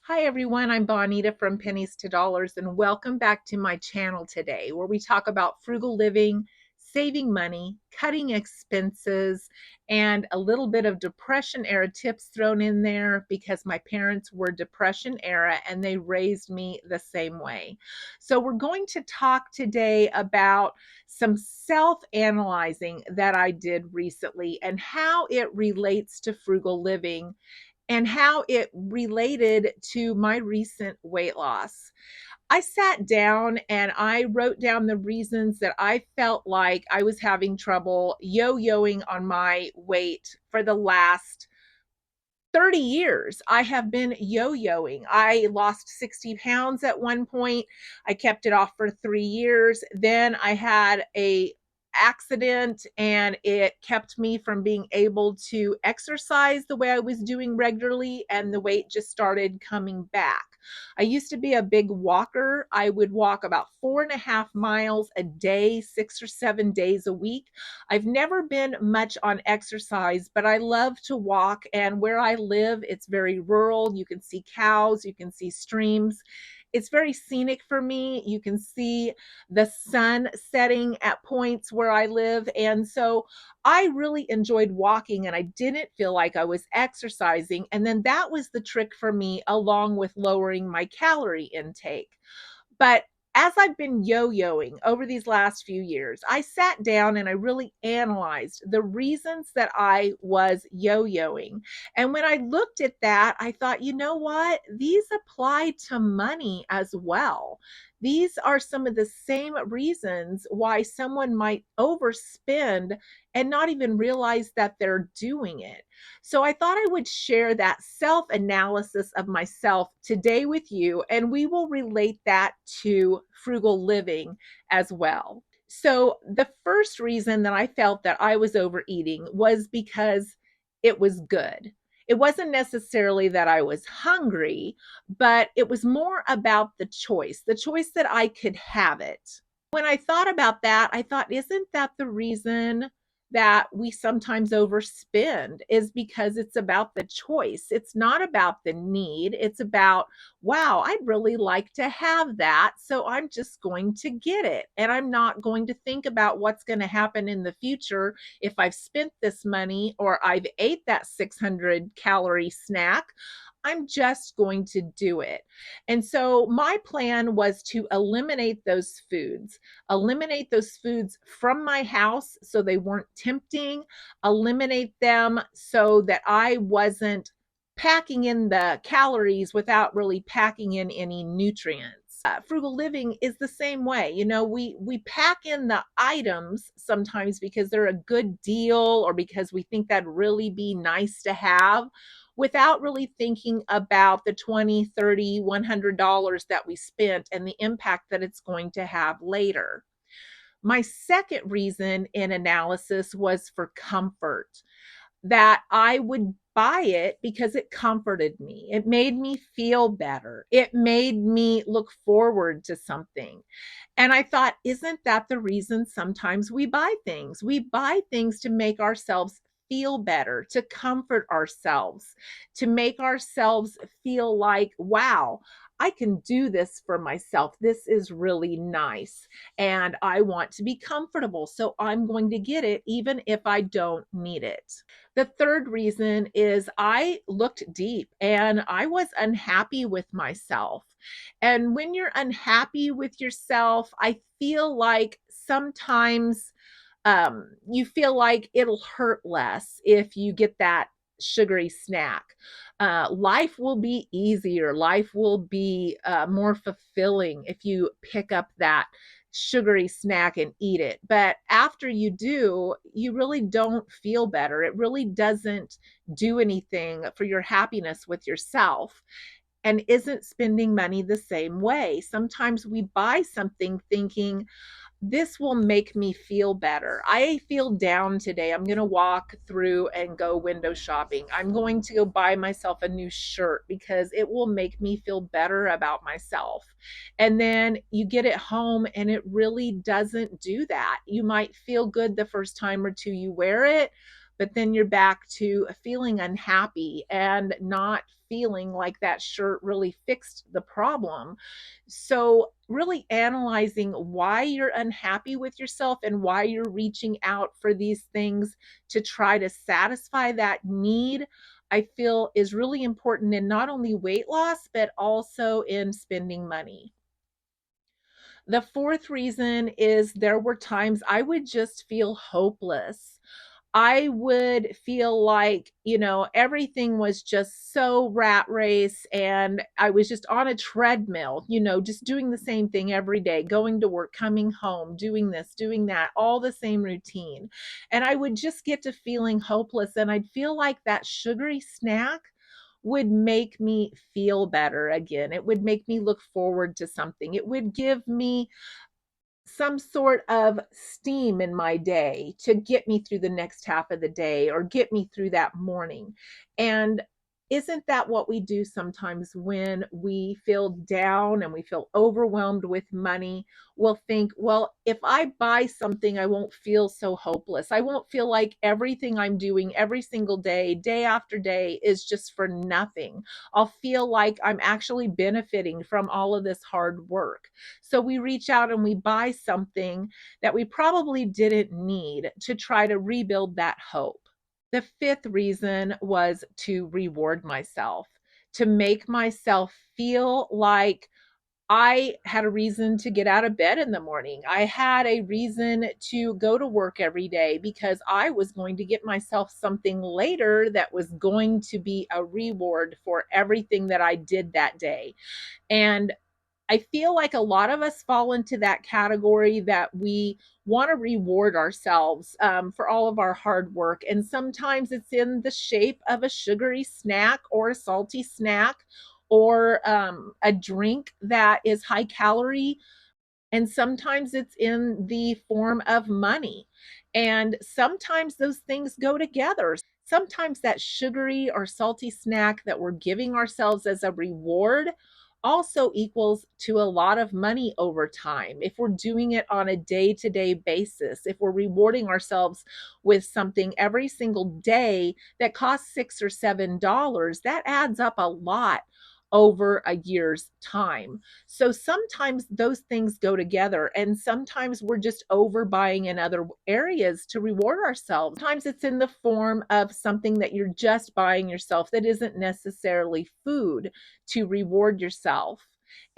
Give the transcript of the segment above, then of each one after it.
Hi everyone, I'm Bonita from Pennies to Dollars, and welcome back to my channel today where we talk about frugal living, saving money, cutting expenses, and a little bit of depression era tips thrown in there because my parents were depression era and they raised me the same way. So we're going to talk today about some self-analyzing that I did recently and how it relates to frugal living and how it related to my recent weight loss. I sat down and I wrote down the reasons that I felt like I was having trouble yo-yoing on my weight for the last 30 years. I have been yo-yoing. I lost 60 pounds at one point. I kept it off for 3 years. Then I had a accident and it kept me from being able to exercise the way I was doing regularly, and the weight just started coming back. I used to be a big walker. I would walk about 4.5 miles a day, 6 or 7 days a week. I've never been much on exercise, but I love to walk. And where I live, it's very rural. You can see cows, you can see streams. It's very scenic for me. You can see the sun setting at points where I live. And so I really enjoyed walking and I didn't feel like I was exercising. And then that was the trick for me, along with lowering my calorie intake. But as I've been yo-yoing over these last few years, I sat down and I really analyzed the reasons that I was yo-yoing. And when I looked at that, I thought, you know what? These apply to money as well. These are some of the same reasons why someone might overspend and not even realize that they're doing it. So I thought I would share that self analysis of myself today with you, and we will relate that to frugal living as well. So, the first reason that I felt that I was overeating was because it was good. It wasn't necessarily that I was hungry, but it was more about the choice that I could have it. When I thought about that, I thought, isn't that the reason that we sometimes overspend? Is because it's about the choice. It's not about the need. It's about, wow, I'd really like to have that. So I'm just going to get it. And I'm not going to think about what's going to happen in the future if I've spent this money or I've ate that 600-calorie snack. I'm just going to do it. And so my plan was to eliminate those foods from my house so they weren't tempting, eliminate them so that I wasn't packing in the calories without really packing in any nutrients. Frugal living is the same way. You know, we pack in the items sometimes because they're a good deal or because we think that'd really be nice to have, without really thinking about the 20, 30, $100 that we spent and the impact that it's going to have later. My second reason in analysis was for comfort, that I would buy it because it comforted me. It made me feel better. It made me look forward to something. And I thought, isn't that the reason sometimes we buy things? We buy things to make ourselves feel better, to comfort ourselves, to make ourselves feel like, wow, I can do this for myself. This is really nice. And I want to be comfortable. So I'm going to get it even if I don't need it. The third reason is I looked deep and I was unhappy with myself. And when you're unhappy with yourself, I feel like sometimes you feel like it'll hurt less if you get that sugary snack. Life will be easier. Life will be more fulfilling if you pick up that sugary snack and eat it. But after you do, you really don't feel better. It really doesn't do anything for your happiness with yourself, and isn't spending money the same way. Sometimes we buy something thinking, this will make me feel better. I feel down today. I'm going to walk through and go window shopping. I'm going to go buy myself a new shirt because it will make me feel better about myself. And then you get it home and it really doesn't do that. You might feel good the first time or two you wear it, but then you're back to feeling unhappy and not feeling like that shirt really fixed the problem. So, really analyzing why you're unhappy with yourself and why you're reaching out for these things to try to satisfy that need, I feel is really important in not only weight loss, but also in spending money. The fourth reason is there were times I would just feel hopeless. I would feel like, everything was just so rat race and I was just on a treadmill, just doing the same thing every day, going to work, coming home, doing this, doing that, all the same routine. And I would just get to feeling hopeless and I'd feel like that sugary snack would make me feel better again. It would make me look forward to something. It would give me some sort of steam in my day to get me through the next half of the day or get me through that morning. And isn't that what we do sometimes when we feel down and we feel overwhelmed with money? We'll think, well, if I buy something, I won't feel so hopeless. I won't feel like everything I'm doing every single day, day after day, is just for nothing. I'll feel like I'm actually benefiting from all of this hard work. So we reach out and we buy something that we probably didn't need to try to rebuild that hope. The fifth reason was to reward myself, to make myself feel like I had a reason to get out of bed in the morning. I had a reason to go to work every day because I was going to get myself something later that was going to be a reward for everything that I did that day. And I feel like a lot of us fall into that category that we want to reward ourselves for all of our hard work. And sometimes it's in the shape of a sugary snack or a salty snack or a drink that is high calorie, and sometimes it's in the form of money. And sometimes those things go together. Sometimes that sugary or salty snack that we're giving ourselves as a reward also equals to a lot of money over time. If we're doing it on a day to day basis, if we're rewarding ourselves with something every single day that costs $6 or $7, that adds up a lot over a year's time. So sometimes those things go together, and sometimes we're just overbuying in other areas to reward ourselves. Sometimes it's in the form of something that you're just buying yourself that isn't necessarily food to reward yourself.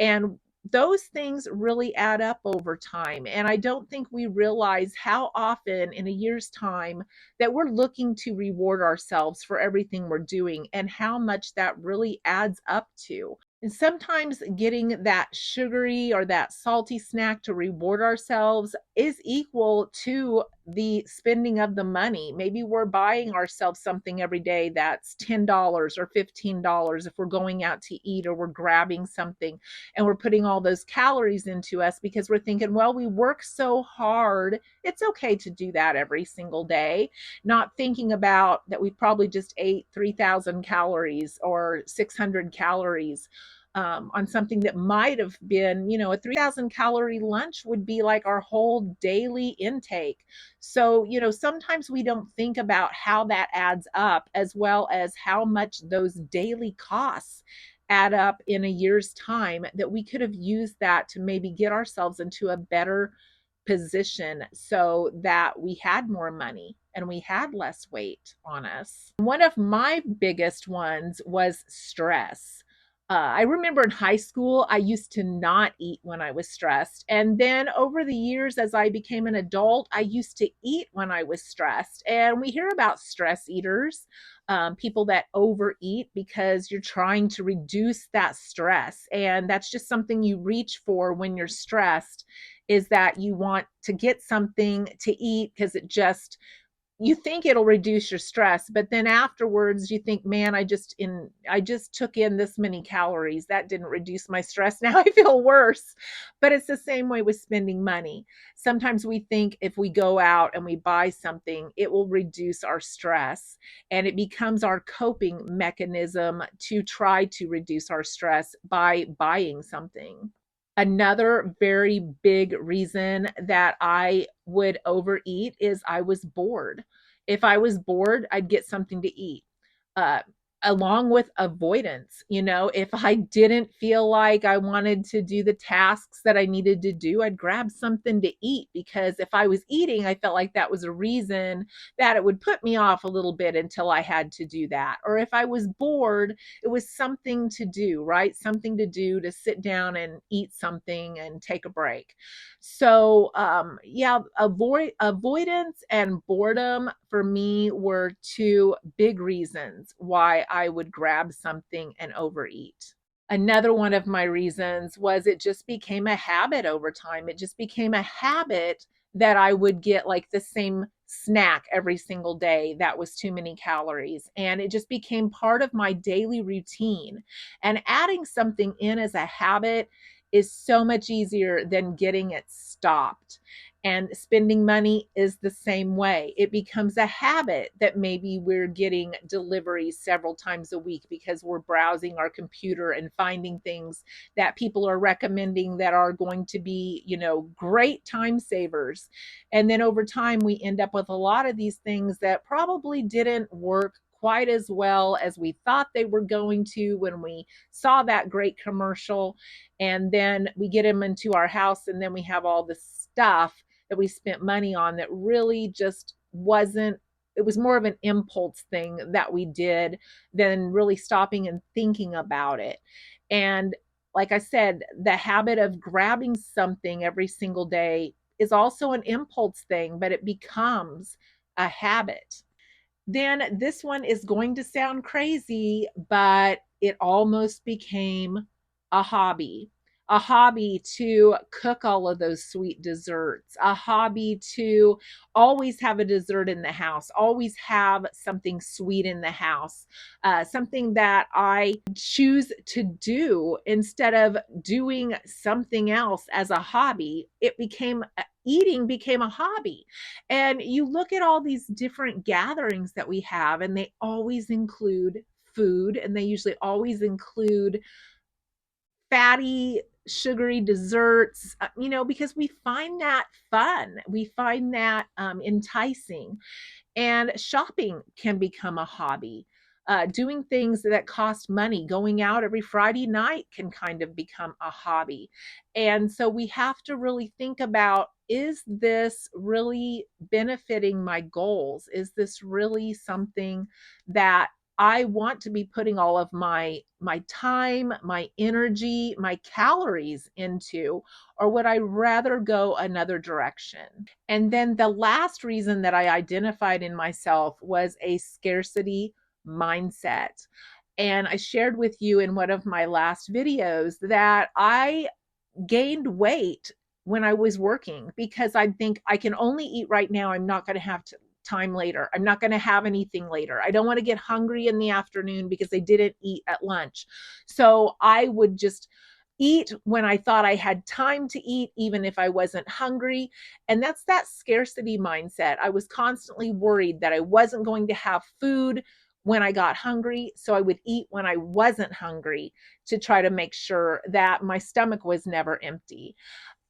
And those things really add up over time. And I don't think we realize how often in a year's time that we're looking to reward ourselves for everything we're doing and how much that really adds up to. And sometimes getting that sugary or that salty snack to reward ourselves is equal to the spending of the money. Maybe we're buying ourselves something every day that's $10 or $15 if we're going out to eat, or we're grabbing something and we're putting all those calories into us because we're thinking, well, we work so hard. It's okay to do that every single day, not thinking about that we probably just ate 3,000 calories or 600 calories on something that might have been, a 3,000 calorie lunch would be like our whole daily intake. So, sometimes we don't think about how that adds up, as well as how much those daily costs add up in a year's time, that we could have used that to maybe get ourselves into a better position so that we had more money and we had less weight on us. One of my biggest ones was stress. I remember in high school, I used to not eat when I was stressed. And then over the years, as I became an adult, I used to eat when I was stressed. And we hear about stress eaters, people that overeat because you're trying to reduce that stress. And that's just something you reach for when you're stressed, is that you want to get something to eat because you think it'll reduce your stress, but then afterwards you think, man, I just took in this many calories. That didn't reduce my stress. Now I feel worse. But it's the same way with spending money. Sometimes we think if we go out and we buy something, it will reduce our stress, and it becomes our coping mechanism to try to reduce our stress by buying something. Another very big reason that I would overeat is I was bored. If I was bored, I'd get something to eat. Uh, Along with avoidance, if I didn't feel like I wanted to do the tasks that I needed to do, I'd grab something to eat, because if I was eating, I felt like that was a reason that it would put me off a little bit until I had to do that. Or if I was bored, it was something to do, right? Something to do, to sit down and eat something and take a break. So, yeah, avoidance and boredom for me were two big reasons why I would grab something and overeat. Another one of my reasons was it just became a habit over time. It just became a habit that I would get like the same snack every single day that was too many calories. And it just became part of my daily routine. And adding something in as a habit is so much easier than getting it stopped. And spending money is the same way. It becomes a habit that maybe we're getting deliveries several times a week because we're browsing our computer and finding things that people are recommending that are going to be, great time savers. And then over time, we end up with a lot of these things that probably didn't work quite as well as we thought they were going to when we saw that great commercial. And then we get them into our house, and then we have all this stuff that we spent money on that really just wasn't. It was more of an impulse thing that we did than really stopping and thinking about it. And like I said, the habit of grabbing something every single day is also an impulse thing, but it becomes a habit. Then this one is going to sound crazy, but it almost became a hobby. A hobby to cook all of those sweet desserts, a hobby to always have a dessert in the house, always have something sweet in the house, something that I choose to do instead of doing something else as a hobby. Eating became a hobby. And you look at all these different gatherings that we have, and they always include food, and they usually always include fatty, sugary desserts, because we find that fun. We find that enticing. And shopping can become a hobby. Doing things that cost money, going out every Friday night, can kind of become a hobby. And so we have to really think about, is this really benefiting my goals? Is this really something that I want to be putting all of my time, my energy, my calories into, or would I rather go another direction? And then the last reason that I identified in myself was a scarcity mindset. And I shared with you in one of my last videos that I gained weight when I was working because I think I can only eat right now. I'm not going to have time later. I'm not going to have anything later. I don't want to get hungry in the afternoon because I didn't eat at lunch. So I would just eat when I thought I had time to eat, even if I wasn't hungry. And that's that scarcity mindset. I was constantly worried that I wasn't going to have food when I got hungry. So I would eat when I wasn't hungry to try to make sure that my stomach was never empty.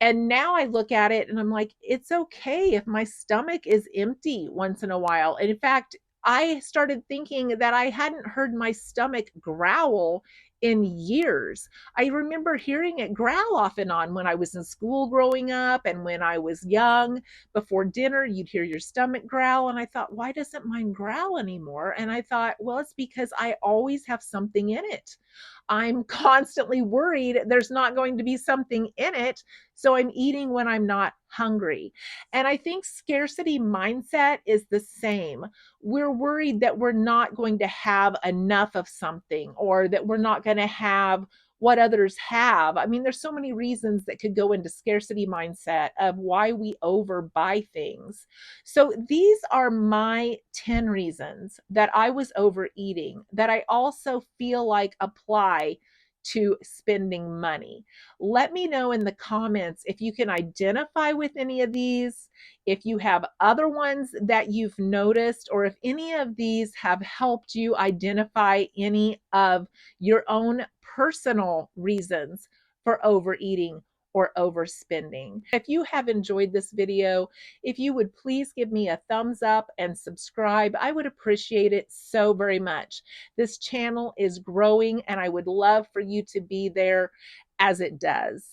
And now I look at it and I'm like, it's okay if my stomach is empty once in a while. And in fact, I started thinking that I hadn't heard my stomach growl in years. I remember hearing it growl off and on when I was in school growing up and when I was young. Before dinner, you'd hear your stomach growl. And I thought, why doesn't mine growl anymore? And I thought, well, it's because I always have something in it. I'm constantly worried there's not going to be something in it. So I'm eating when I'm not hungry. And I think scarcity mindset is the same. We're worried that we're not going to have enough of something or that we're not going to have what others have. I mean, there's so many reasons that could go into scarcity mindset of why we overbuy things. So these are my 10 reasons that I was overeating that I also feel like apply to spending money. Let me know in the comments if you can identify with any of these, if you have other ones that you've noticed, or if any of these have helped you identify any of your own personal reasons for overeating, or overspending. If you have enjoyed this video, if you would please give me a thumbs up and subscribe, I would appreciate it so very much. This channel is growing and I would love for you to be there as it does.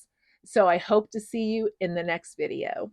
So I hope to see you in the next video.